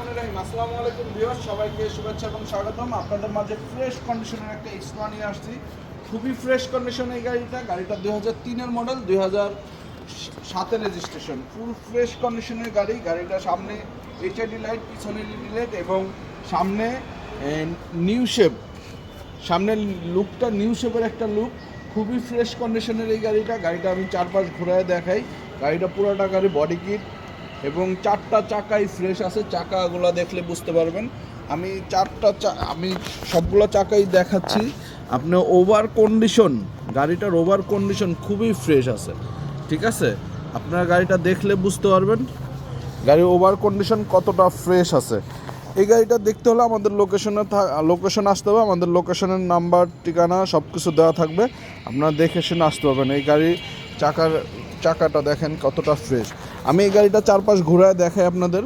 আসসালামু আলাইকুম ভিউয়ার্স, সবাইকে শুভেচ্ছা এবং স্বাগতম। আপনাদের মাঝে ফ্রেশ কন্ডিশনের একটা এক্সট্রা নিয়ে আসছি। খুবই ফ্রেশ কন্ডিশনে এই গাড়িটা 2003-এর মডেল, 2007-এর রেজিস্ট্রেশন। ফুল ফ্রেশ কন্ডিশনের গাড়িটা সামনে এইচআইডি লাইট, পিছনে এলইডি লাইট এবং সামনে নিউ শেপ। সামনের লুকটা নিউ শেপের একটা লুক। খুবই ফ্রেশ কন্ডিশনের এই গাড়িটা আমি চারপাশ ঘুরায় দেখাই। গাড়িটা পুরোটা গাড়ি বডি কিট এবং চারটা চাকাই ফ্রেশ আছে। চাকাগুলো দেখলে বুঝতে পারবেন। আমি সবগুলো চাকাই দেখাচ্ছি। আপনি গাড়িটার ওভার কন্ডিশন খুবই ফ্রেশ আছে, ঠিক আছে? আপনার গাড়িটা দেখলে বুঝতে পারবেন গাড়ির ওভার কন্ডিশন কতটা ফ্রেশ আছে। এই গাড়িটা দেখতে হলে আমাদের লোকেশনে আসতে হবে। আমাদের লোকেশনের নাম্বার, ঠিকানা সব কিছু দেওয়া থাকবে, আপনারা দেখে শুনে আসতে পারবেন। এই গাড়ির চাকাটা দেখেন কতটা ফ্রেশ। আমি এই গাড়িটা চারপাশ ঘুরায় দেখাই আপনাদের।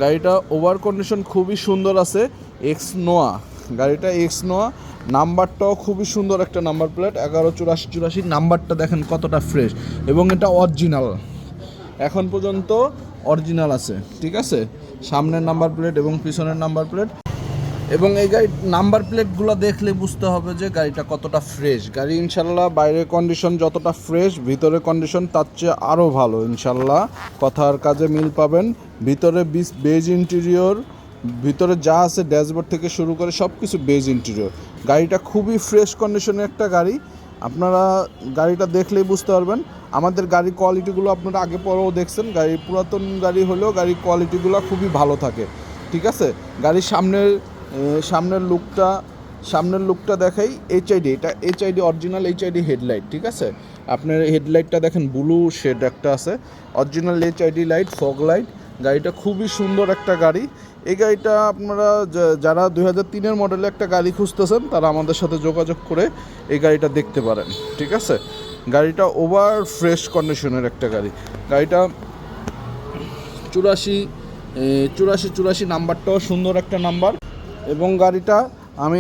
গাড়িটা ওভার কন্ডিশন খুবই সুন্দর আছে। গাড়িটা এক্স নোয়া, নাম্বারটাও খুবই সুন্দর একটা নাম্বার প্লেট, 118484। নাম্বারটা দেখেন কতটা ফ্রেশ এবং এটা অরিজিনাল, এখন পর্যন্ত অরিজিনাল আছে, ঠিক আছে? সামনের নাম্বার প্লেট এবং পিছনের নাম্বার প্লেট। এবং এই গাড়ির নাম্বার প্লেটগুলো দেখলে বুঝতে হবে যে গাড়িটা কতটা ফ্রেশ। গাড়ি ইনশাল্লাহ বাইরের কন্ডিশন যতটা ফ্রেশ, ভিতরের কন্ডিশন তার চেয়ে আরও ভালো ইনশাল্লাহ। কথার কাজে মিল পাবেন। ভিতরে বেজ ইন্টেরিয়র, ভিতরে যা আছে ড্যাশবোর্ড থেকে শুরু করে সব কিছু বেজ ইন্টেরিয়র। গাড়িটা খুবই ফ্রেশ কন্ডিশনের একটা গাড়ি। আপনারা গাড়িটা দেখলেই বুঝতে পারবেন। আমাদের গাড়ির কোয়ালিটিগুলো আপনারা আগে পরেও দেখছেন। গাড়ির পুরাতন গাড়ি হলেও গাড়ির কোয়ালিটিগুলো খুবই ভালো থাকে, ঠিক আছে? গাড়ির সামনের লুকটা দেখাই। এটা এইচআইডি অরিজিনাল এইচআইডি হেডলাইট, ঠিক আছে? আপনার হেডলাইটটা দেখেন ব্লু শেড একটা আছে, original HID light, fog light. গাড়িটা খুবই সুন্দর একটা গাড়ি। এই গাড়িটা আপনারা যারা 2003-এর মডেলে একটা গাড়ি খুঁজতেছেন তারা আমাদের সাথে যোগাযোগ করে এই গাড়িটা দেখতে পারেন, ঠিক আছে? গাড়িটা ওভার ফ্রেশ কন্ডিশনের একটা গাড়িটা 8484 নাম্বারটাও সুন্দর একটা নাম্বার। এবং গাড়িটা আমি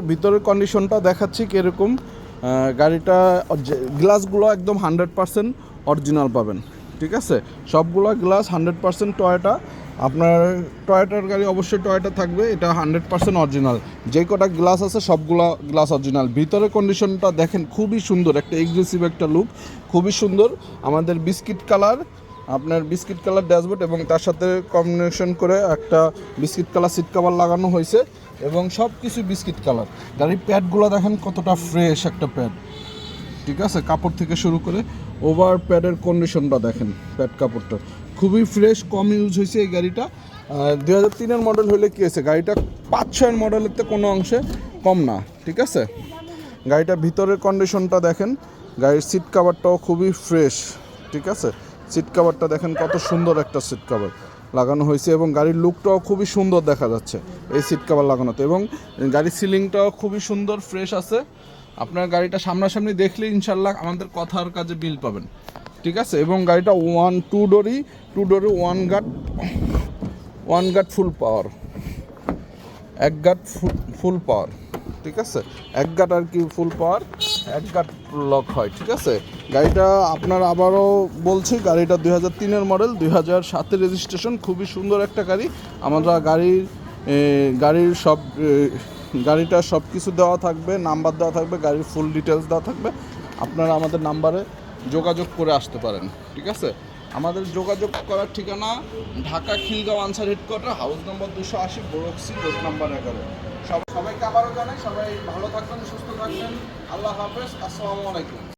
ভিতরের কন্ডিশনটা দেখাচ্ছি কীরকম। গাড়িটা গ্লাসগুলো একদম 100% অরিজিনাল পাবেন, ঠিক আছে? সবগুলো গ্লাস 100% টয়োটা। আপনার টয়োটার গাড়ি অবশ্যই টয়োটা থাকবে, এটা 100% অরিজিনাল। যে কটা গ্লাস আছে সবগুলো গ্লাস অরিজিনাল। ভিতরের কন্ডিশনটা দেখেন খুবই সুন্দর, একটা এগ্রেসিভ একটা লুক, খুবই সুন্দর। আমাদের বিস্কিট কালার ড্যাশবোর্ড এবং তার সাথে কম্বিনেশন করে একটা বিস্কিট কালার সিট কভার লাগানো হয়েছে এবং সব কিছু বিস্কিট কালার। গাড়ির প্যাডগুলো দেখেন কতটা ফ্রেশ একটা প্যাড, ঠিক আছে? কাপড় থেকে শুরু করে ওভার প্যাডের কন্ডিশনটা দেখেন, প্যাড কাপড়টা খুবই ফ্রেশ, কম ইউজ হয়েছে এই গাড়িটা। 2003-এর মডেল হলে কী হয়েছে, গাড়িটা 5-6 মডেলের তো কোনো অংশে কম না, ঠিক আছে? গাড়িটা ভিতরের কন্ডিশনটা দেখেন। গাড়ির সিট কাভারটাও খুবই ফ্রেশ, ঠিক আছে? সিট কাভারটা দেখেন কত সুন্দর একটা সিট কাভার লাগানো হয়েছে এবং গাড়ির লুকটাও খুবই সুন্দর দেখা যাচ্ছে এই সিট কাভার লাগানোতে। এবং গাড়ির সিলিংটাও খুবই সুন্দর, ফ্রেশ আছে। আপনার গাড়িটা সামনাসামনি দেখলে ইনশাল্লাহ আমাদের কথার কাজে বিল পাবেন, ঠিক আছে? এবং গাড়িটা টু ডোরে ওয়ান গার্ড ফুল পাওয়ার, এক গার্ড ফুল পাওয়ার, ঠিক আছে? এক গার্ড আর কি ফুল পাওয়ার, এক গার্ড লক হয়, ঠিক আছে? গাড়িটা আপনার আবারও বলছি, গাড়িটা 2003-এর মডেল, 2007-এর রেজিস্ট্রেশন। খুবই সুন্দর একটা গাড়ি। আমরা গাড়িটা সব কিছু দেওয়া থাকবে, নাম্বার দেওয়া থাকবে, গাড়ির ফুল ডিটেলস দেওয়া থাকবে। আপনারা আমাদের নাম্বারে যোগাযোগ করে আসতে পারেন, ঠিক আছে? আমাদের যোগাযোগ করার ঠিকানা Dhaka Khilgaon Ansar headquarter, house number 280, বরকসি, রোড নাম্বার 11। সবাইকে আবারও জানাই, সবাই ভালো থাকবেন, সুস্থ থাকবেন। আল্লাহ হাফেজ, আসসালামু আলাইকুম।